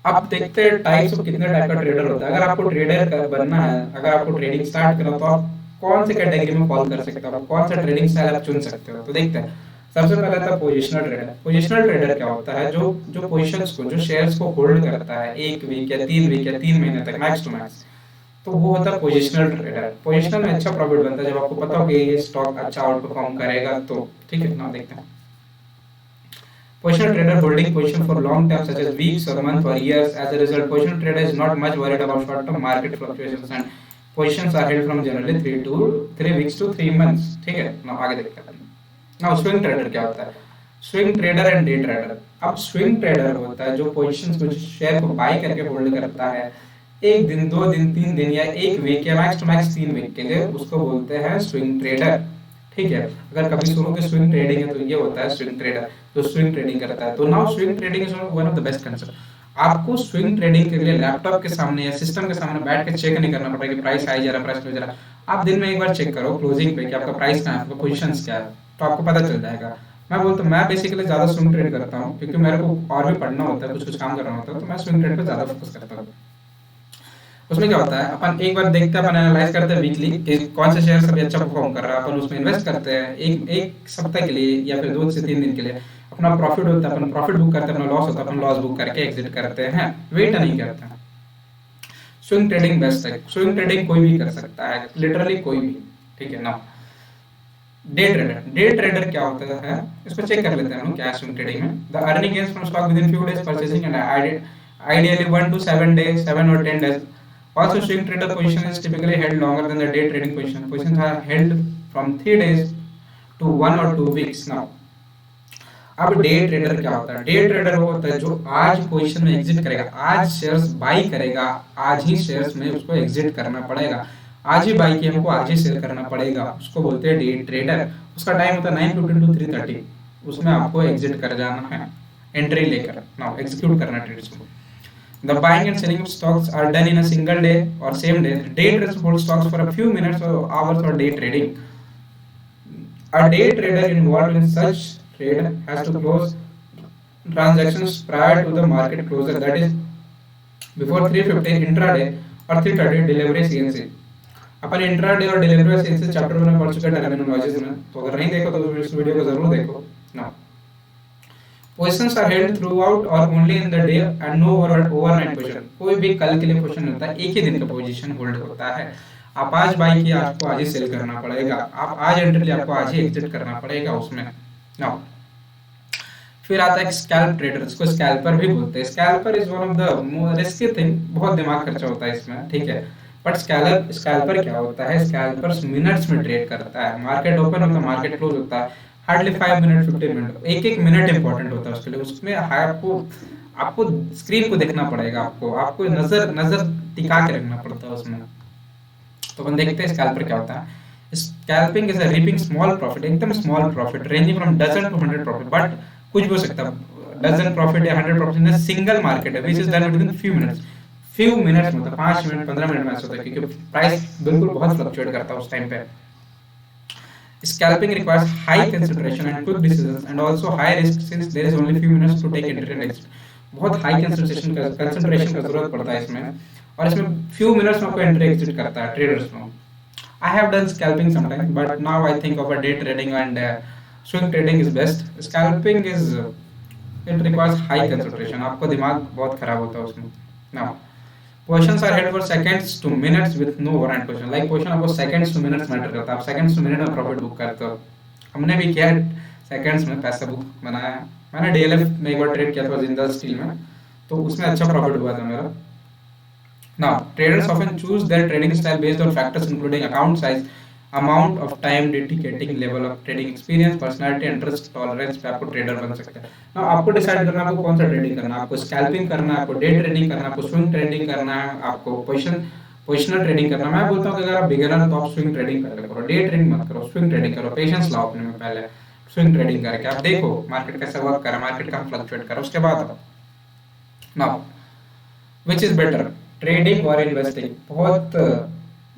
अब देखते हैं टाइप्स ऑफ कितने टाइप का ट्रेडर होता है। अगर आपको ट्रेडर बनना है, अगर आपको ट्रेडिंग स्टार्ट करना, तो आप कौन से कैटेगरी में फॉलो कर सकते हो, आप कौन सा ट्रेडिंग स्टाइल आप चुन सकते हो। तो देखते हैं, सबसे पहले था पोजिशनल ट्रेडर। पोजिशनल ट्रेडर क्या होता है, जो जो पोजिशंस को, जो शेयर्स को होल्ड करता है 1 वीक या 3 वीक या 3 महीने तक मैक्स टू मैक्स, तो वो होता है पोजिशनल ट्रेडर। पोजिशनल में अच्छा प्रॉफिट बनता है जब आपको पता हो कि ये स्टॉक अच्छा आउट परफॉर्म करेगा। तो ठीक है ना, देखते हैं। Positional trader holding position for long term such as weeks or months or years. As a result, positional trader is not much worried about short term market fluctuations and positions are held from generally 3 weeks to 3 months. ठीक है ना, आगे देखते हैं। Now swing trader क्या होता है? Swing trader and day trader। अब swing trader होता है जो पोजिशंस को, शेयर को बाई करके होल्ड करता है 1 दिन 2 दिन 3 दिन या 1 वीक या मैक्स टू मैक्स 3 वीक के लिए, उसको बोलते हैं स्विंग ट्रेडर। ठीक है, अगर कभी सुनो कि स्विंग ट्रेडिंग है तो ये होता है स्विंग ट्रेडर जो स्विंग ट्रेडिंग करता है। तो now swing trading is one of the best concept. आपको स्विंग ट्रेडिंग के लिए लैपटॉप के सामने या सिस्टम के सामने बैठ के चेक नहीं करना पड़ेगा कि प्राइस आई जा रहा, प्राइस जा रहा। आप दिन में एक बार चेक करो क्लोजिंग पे कि आपका प्राइस कहाँ है, आपका पोजीशंस क्या है, तो आपको पता चल जाएगा। मैं बोलता हूँ, मैं बेसिकली ज्यादा स्विंग ट्रेड करता हूँ क्योंकि मेरे को और भी पढ़ना होता है, कुछ कुछ काम करना होता है, तो मैं स्विंग ट्रेड पे ज्यादा फोकस करता हूँ। उसमें क्या होता है, अपन एक बार देखते हैं, अपन एनालाइज करते हैं वीकली कि कौन सा शेयर अभी अच्छा परफॉर्म कर रहा है, अपन उसमें इन्वेस्ट करते हैं एक एक सप्ताह के लिए या फिर 2 से 3 दिन के लिए। अपना प्रॉफिट होता है, अपन प्रॉफिट बुक करते हैं, अपना लॉस होता है, अपन लॉस बुक करके एग्जिट करते हैं, वेट नहीं करते हैं। स्विंग ट्रेडिंग बेस्ट है। स्विंग ट्रेडिंग कोई भी कर सकता है, लिटरली कोई भी। ठीक है ना। डे ट्रेडर, डे ट्रेडर क्या होता है, इसको चेक कर लेते हैं हम क्या है स्विंग ट्रेडिंग में। The earning gains from stock with in few days purchasing and ideally 1 to 7 days, 7 or 10 days. Also, swing trader position is typically held longer than the day trading position. Positions are held from 3 days to 1 or 2 weeks now. अब day trader क्या होता है, day trader वो होता है जो आज position में एग्जिट करेगा, आज शेयर्स बाई करेगा, आज ही शेयर्स में उसको एग्जिट करना पड़ेगा, आज ही बाई की हमको आज ही सेल करना पड़ेगा, उसको बोलते हैं डे ट्रेडर। उसका टाइम होता है 9:15 to 3:30, उसमें आपको एग्जिट कर जाना है एंट्री लेकर, नाउ एग्जीक्यूट करना ट्रेड्स को। The buying and selling of stocks are done in a single day or same day. Day traders hold stocks for a few minutes or hours for day trading. A day trader involved in such trade has to close transactions prior to the market closure, that is before 3:15 intraday or 3:30 delivery CNC। Upon intraday और delivery CNC chapter में पढ़ चुके हैं terminologies में, तो अगर नहीं देखो तो इस वीडियो को जरूर देखो ना। Positions are held throughout or only in the day and no overnight position। कोई भी कल के लिए पोजीशन होता है, एक ही दिन का पोजीशन होल्ड होता है। आप आज बाई किया, आपको आज ही सेल करना पड़ेगा, आप आज एंट्री लिया, आपको आज ही एग्जिट करना पड़ेगा उसमें नाउ। फिर आता है स्कैल्प ट्रेडर, इसको स्कैल्पर भी बोलते हैं। Scalper is one of the risky thing, बहुत दिमाग खर्चा होता है इसमें, ठीक है। बट स्कैल्पर क्या होता है, स्कैल्पर मिनट्स में ट्रेड करता है। मार्केट ओपन होता है, मार्केट क्लोज होता है, हार्डली 5 मिनट 15 मिनट, एक एक मिनट इंपॉर्टेंट होता है उसके लिए। उसमें आपको आपको स्क्रीन को देखना पड़ेगा, आपको आपको नजर टिका के रखना पड़ता है उसमें। तो हम देखते हैं स्कैल्पर क्या होता है। Scalping is a reaping small profit, एकदम small profit ranging from dozen to 100 profit, but कुछ भी हो सकता है, डजन प्रॉफिट या 100 प्रॉफिट इन सिंगल मार्केट है, which is done with in few minutes, मतलब 5 मिनट 15 मिनट में होता है, क्योंकि प्राइस बिल्कुल बहुत फ्लक्चुएट करता है उस टाइम पे। Scalping requires high concentration and quick decisions and also high risk since there is only few minutes to take entry and exit। बहुत हाई कंसंट्रेशन का जरूरत पड़ता है इसमें, और इसमें few minutes में आपको एंट्री एग्जिट करता है ट्रेडर्स में। I have done scalping sometimes, but now I think of a day trading and swing trading is best। Scalping is it requires high concentration, आपको दिमाग बहुत खराब होता है उसमें। Now Positions are held for seconds to minutes with no overnight position। Like position आपको seconds to minutes matter करता है, आप seconds to minute में प्रॉफिट बुक करते हो। हमने भी किया seconds में पैसा बुक बनाया। मैंने DLF में एक बार ट्रेड किया था जिंदल स्टील में, तो उसमें अच्छा प्रॉफिट हुआ था मेरा। Now traders often choose their trading style based on factors including account size, amount of time dedicating, level of trading experience, personality and risk tolerance पे आपको ट्रेडर बन सकते हैं। ना आपको डिसाइड करना आपको कौन सा ट्रेडिंग करना है, आपको स्कैल्पिंग करना है, आपको डे ट्रेडिंग करना है, आपको स्विंग ट्रेडिंग करना है, आपको पोजिशनल ट्रेडिंग करना है। मैं बोलता हूँ कि अगर आप बिगिनर तो आप स्विंग ट्रेडिंग करो, डे ट्रेडिंग मत करो, स्विंग ट्रेडिंग करो। पेशेंस लाओ अपने में पहले, स्विंग ट्रेडिंग करके आप देखो मार्केट कैसे वर्क कर रहा है, मार्केट कहाँ फ्लक्चुएट कर रहा है, उसके बाद now which is better, trading और इन्वेस्टिंग। बहुत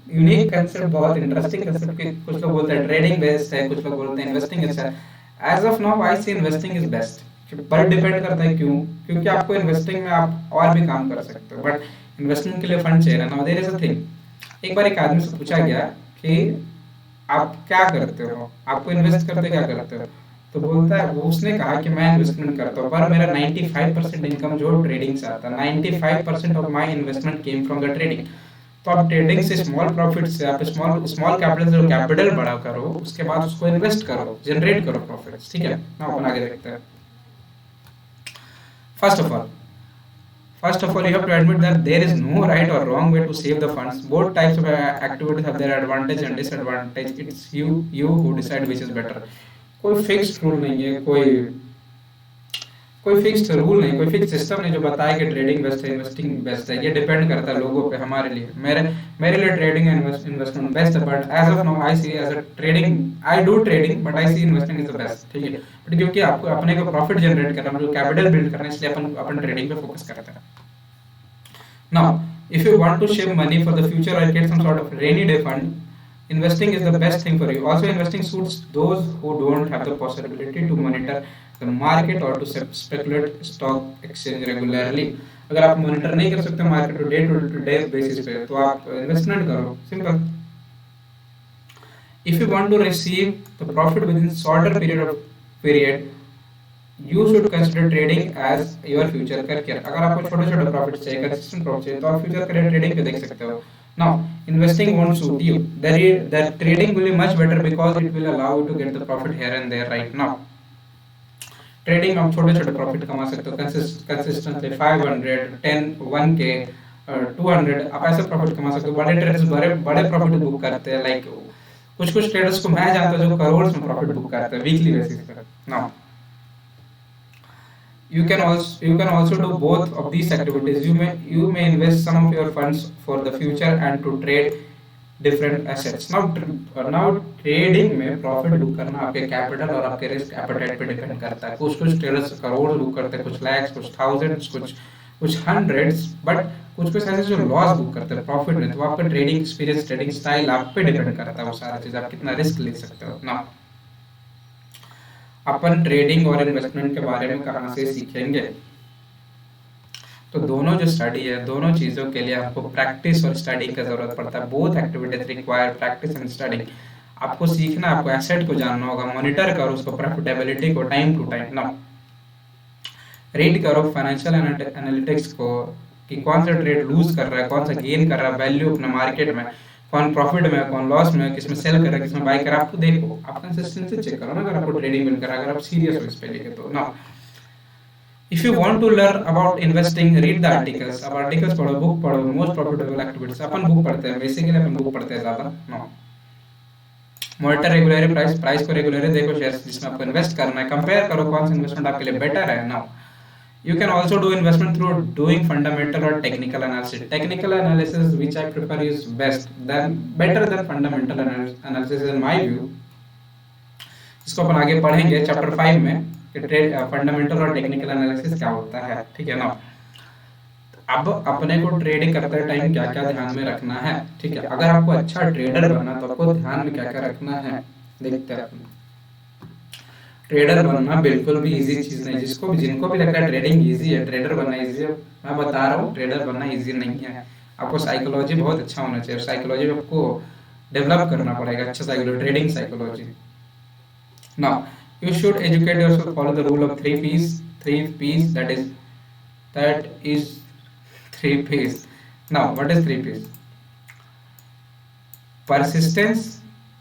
यूनिक कंसेप्ट, बहुत इंटरेस्टिंग कंसेप्ट। कुछ लोग बोलते हैं ट्रेडिंग बेस्ट है, कुछ लोग बोलते हैं इन्वेस्टिंग अच्छा है। एज ऑफ नाउ आई से इन्वेस्टिंग इज बेस्ट। पर डिपेंड करता है क्यों, क्योंकि आपको इन्वेस्टिंग में आप और भी काम कर सकते हो, बट इन्वेस्टमेंट के लिए फंड चाहिए ना। देयर इज अ थिंग, एक बार एक आदमी से पूछा गया कि आप क्या करते हो, आपको इन्वेस्ट करते क्या करते हो, तो बोलता है, वो उसने कहा कि मैं इन्वेस्टमेंट करता हूँ पर मेरा 95% इनकम जो ट्रेडिंग से आता है, 95% of my investment came from the trading. तो आप ट्रेडिंग से स्मॉल प्रॉफिट से आप स्मॉल स्मॉल कैपिटल से जो कैपिटल बड़ा करो, उसके बाद उसको इन्वेस्ट करो, जनरेट करो प्रॉफिट्स, ठीक है ना। अपन आगे देखते हैं। First of all First of all, you have to admit that there is no right or wrong way to save the funds. Both types of activities have their advantage and disadvantage. It's you who decide which is better. कोई fixed rule नहीं है, कोई fixed rule नहीं, कोई fix system नहीं जो बताए कि ट्रेडिंग बेस्ट है, इन्वेस्टिंग बेस्ट है। ये डिपेंड करता है लोगों पे। हमारे लिए, मेरे लिए ट्रेडिंग एंड इन्वेस्टमेंट बेस्ट है, but as of now I see as a trading, I do trading but I see investing is the best, ठीक है। बट क्योंकि आपको अपने को प्रॉफिट जनरेट करना, जो कैपिटल बिल्ड करना, इसलिए अपन ट्रेडिंग पे फोकस करते हैं। Now, if you want to save money for the future or get some sort of rainy day fund, investing is the best thing for you. Also, investing suits those who don't have the possibility to monitor the market or to speculate stock exchange regularly. अगर आप monitor नहीं कर सकते market to day basis पे, तो आप investment करो, simple. If you want to receive the profit within shorter period, you should consider trading as your future career. अगर आपको छोटे छोटे प्रॉफिट चाहिए, कंसिस्टेंट प्रॉफिट चाहिए, तो आप फ्यूचर करियर ट्रेडिंग पे देख सकते हो। Now, investing won't suit you. The trading will be much better because it will allow you to get the profit here and there right now. Trading आप छोटे छोटे प्रॉफिट कमा सकते हो कंसिस्टेंटली, 500, 10, 1K, 200, आप ऐसे प्रॉफिट कमा सकते हो। बड़े ट्रेडर्स बड़े बड़े प्रॉफिट बुक करते हैं, लाइक कुछ ट्रेडर्स को मैं जानता हूँ जो करोड़ में प्रॉफिट बुक करते हैं वीकली बेसिस पे। Now you can also do both of these activities. You may invest some of your funds for the future and to trade different assets. Now trading में प्रॉफिट बुक करना आपके capital और आपके risk appetite पे depend करता है। कुछ traders crore book करते हैं, कुछ लैक्स, कुछ थाउजेंड्स, कुछ हंड्रेड्स, बट कुछ ऐसे जो लॉस बुक करते हैं प्रॉफिट में। तो आपका ट्रेडिंग एक्सपीरियंस, ट्रेडिंग स्टाइल आप पे डिपेंड करता है वो सारा चीज, आप कितना रिस्क ले सकते हो ना। अपन ट्रेडिंग और इन्वेस्टमेंट के बारे में कहाँ से सीखेंगे, तो दोनों जो स्टडी है, दोनों चीजों के लिए आपको प्रैक्टिस और स्टडी का जरूरत पड़ता है। Both activities require practice and study. आपको सीखना, आपको एसेट को जानना होगा, मॉनिटर करो उसको, प्रॉफिटेबिलिटी को टाइम टू टाइम ना। रीड करो फाइनेंशियल एनालिटिक्स को कि कौन सा ट्रेड लूज कर रहा है, कौन सा गेन कर रहा है वैल्यू अपने मार्केट में, कौन प्रॉफिट में, कौन लॉस में, किसमें सेल कर रहा है, किसमें बाय कर रहा है। आपको देखो, आप कंसिस्टेंसी चेक करो ना, अगर आपको ट्रेडिंग मिल कर रहा है, अगर आप सीरियस हो इस पे लेके तो ना। If you want to learn about investing, read the articles. अब आर्टिकल्स पढ़ो, बुक पढ़ो, मोस्ट प्रॉफिटेबल एक्टिविटीज। अपन बुक पढ़ते हैं बेसिकली, अपन बुक पढ़ते हैं ज्यादा ना। मॉनिटर रेगुलरली प्राइस को रेगुलरली देखो शेयर्स जिसमें आपको इन्वेस्ट करना है, कंपेयर करो कौन सा इन्वेस्टमेंट आपके लिए बेटर है ना। You can also do investment through doing fundamental or technical analysis. Technical analysis, which I prefer, is better than fundamental analysis in my view. इसको अपन आगे पढ़ेंगे चैप्टर 5 में कि फंडामेंटल और टेक्निकल एनालिसिस क्या होता है, ठीक है ना। अब अपने को ट्रेडिंग करते टाइम क्या क्या ध्यान में रखना है, ठीक है। अगर आपको अच्छा ट्रेडर बनना तो आपको ध्यान में क्या क्या रखना है, देखते हैं अपन। ट्रेडर बनना बिल्कुल भी इजी चीज नहीं। जिनको भी लगता है ट्रेडिंग इजी है, ट्रेडर बनना इजी है, मैं बता रहा हूँ ट्रेडर बनना इजी नहीं है। आपको साइकोलॉजी बहुत अच्छा होना चाहिए, साइकोलॉजी में आपको डेवलप करना पड़ेगा, अच्छा psychology, trading psychology. Now you should educate yourself, follow the rule of 3 P's, that is 3 P's. Now what is 3 P's? Persistence,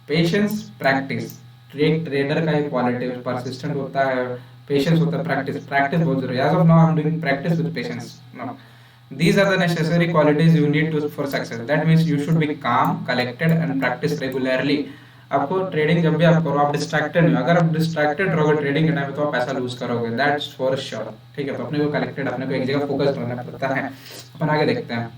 patience, practice. Trader का एक क्वालिटी है, परसिस्टेंट होता है, पेशेंस होता है, प्रैक्टिस बहुत जरूरी है। As of now I am doing practice with patience now. These are the necessary qualities you need to for success. That means you should be calm, collected and practice regularly. आपको trading जब भी आप करो, आप distracted नहीं। अगर आप distracted रहोगे ट्रेडिंग के टाइम पे तो आप पैसा लूज करोगे, दैट्स फॉर श्योर, ठीक है। तो अपने को कलेक्टेड, अपने को एक जगह फोकस रहना पड़ता है। अपन आगे देखते हैं।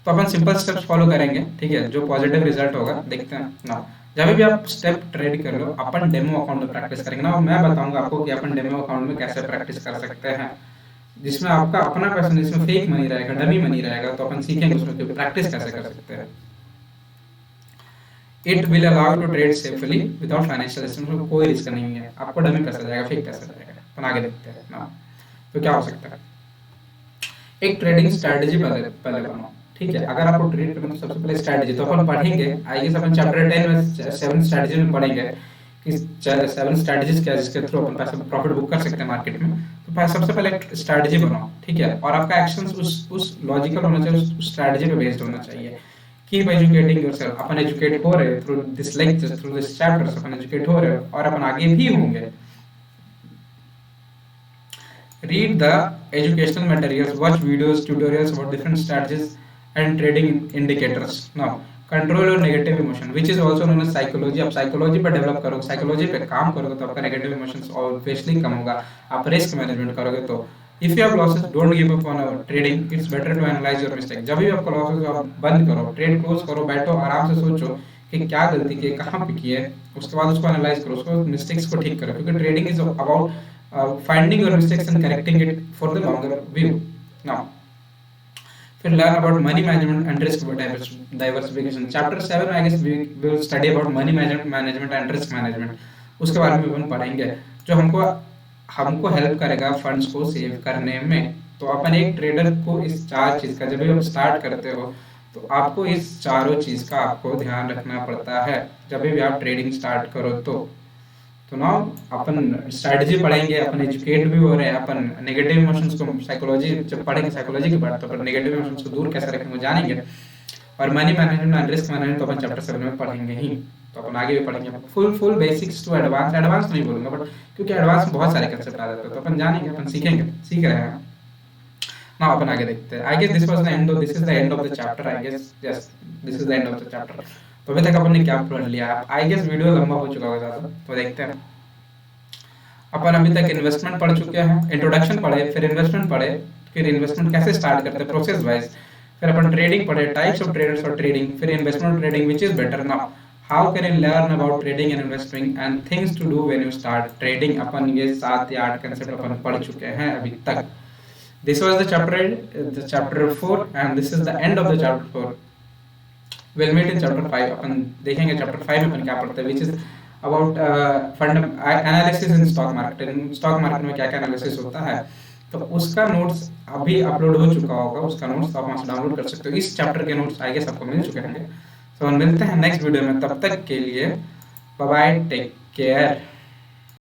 तो अपन सिंपल स्टेप्स फॉलो करेंगे, ठीक है, जो पॉजिटिव रिजल्ट होगा, देखते हैं ना। जब भी आप स्टेप ट्रेड कर लो, अपन डेमो अकाउंट में प्रैक्टिस करेंगे ना। मैं बताऊंगा आपको कि अपन डेमो अकाउंट में कैसे प्रैक्टिस कर सकते हैं, जिसमें आपका अपना पैसा, जिसमें फेक मनी रहेगा, डमी मनी रहेगा। तो अपन सीखेंगे उसमें प्रैक्टिस कैसे कर सकते हैं। It will allow to trade safely without financial risk. कोई रिस्क नहीं है, आपको डमी पैसा जाएगा, फेक पैसा जाएगा। अपन आगे देखते हैं ना। तो क्या हो सकता है, एक ट्रेडिंग स्ट्रैटेजी पहले पहले बनाओ, ठीक है। अगर आपको ट्रेड करना सबसे पहले स्ट्रैटेजी, तो अपन पढ़ेंगे आई गेस अपन चैप्टर 10 में 7 स्ट्रैटेजी में पढ़ेंगे कि 7 स्ट्रैटेजीज क्या है जिसके थ्रू अपन पैसा प्रॉफिट बुक कर सकते हैं मार्केट में। तो सबसे पहले एक स्ट्रैटेजी बनाओ, ठीक है, और आपका एक्शंस उस लॉजिकल होना चाहिए, उस स्ट्रैटेजी पे बेस्ड होना चाहिए। कीप एजुकेटिंग योरसेल्फ, अपन एजुकेट हो रहे through this lectures, through this chapters, upon educate हो रहे और अपन आगे भी होंगे। Read the educational materials, watch videos, tutorials about different strategies and trading indicators. Now, control your negative emotion, which is also known as psychology. आप psychology पर develop करोगे, psychology पे काम करोगे तो आपका negative emotions obviously कम होगा। आप risk management करोगे तो if you have losses, don't give up on trading. It's better to analyze your mistake. जब भी आपका losses हो, आप बंद करो, trade close करो, बैठो आराम से सोचो कि क्या गलती की है, कहाँ पे की है, उसके बाद उसको एनालाइज करो, उसको मिस्टेक्स को ठीक करो, क्योंकि trading is about finding your mistakes and correcting it for the longer view. Now, फिर learn about money management and risk diversification. Chapter 7 I guess we will study about money management and risk management. उसके बारे में अपन पढ़ेंगे जो हमको help करेगा funds को save करने में। तो अपन एक ट्रेडर को इस चार चीज का, जब भी आप स्टार्ट करते हो तो आपको इस चारों चीज का आपको ध्यान रखना पड़ता है जब भी आप ट्रेडिंग स्टार्ट करो। तो ना अपन स्ट्रैटेजी पढ़ेंगे, अपन एजुकेट भी हो रहे हैं, अपन नेगेटिव इमोशंस को साइकोलॉजी जब पढ़ेंगे साइकोलॉजी की बात, तो अपन नेगेटिव इमोशंस को दूर कैसे रखेंगे जानेंगे। और money management and risk management तो अपन चैप्टर 7 में पढ़ेंगे ही, तो अपन आगे भी पढ़ेंगे full basics to advance. Advance नहीं बोलूंगा बट क्योंकि एडवांस में बहुत सारे कंसेप्ट आ जाते हैं, तो अपन जानेंगे, अपन सीखेंगे, सीख रहे हैं ना। अपन आगे देखते हैं। I guess this was the end of this is the end of the chapter. I guess yes this is the end of the chapter. तो अभी तक अपन ने क्या पढ़ लिया, आई गेस वीडियो लंबा हो चुका होगा ज्यादा, तो देखते हैं। अपन अभी तक इन्वेस्टमेंट पढ़ चुके हैं, इंट्रोडक्शन पढ़े, फिर इन्वेस्टमेंट पढ़े, फिर इन्वेस्टमेंट कैसे स्टार्ट करते हैं प्रोसेस वाइज, फिर अपन ट्रेडिंग पढ़े, टाइप्स ऑफ ट्रेडर्स और ट्रेडिंग, फिर investment trading which is better now, how can you learn about trading and investing and things to do when you start trading. अपन ये 7 या 8 कांसेप्ट अपन पढ़ चुके हैं अभी तक। This was the chapter 4 and this is the end of the chapter 4। Will meet in chapter 5। अपन देखेंगे चैप्टर 5 में अपन क्या पढ़ते हैं, which is about analysis in stock market. Stock market में क्या क्या एनालिसिस होता है, तो उसका नोट्स अभी अपलोड हो चुका होगा, उसका नोट्स आप वहां से डाउनलोड कर सकते हो। इस चैप्टर के नोट्स आई गेस आपको मिल चुके होंगे। तो मिलते हैं नेक्स्ट वीडियो में, तब तक के लिए बाय बाय, टेक केयर।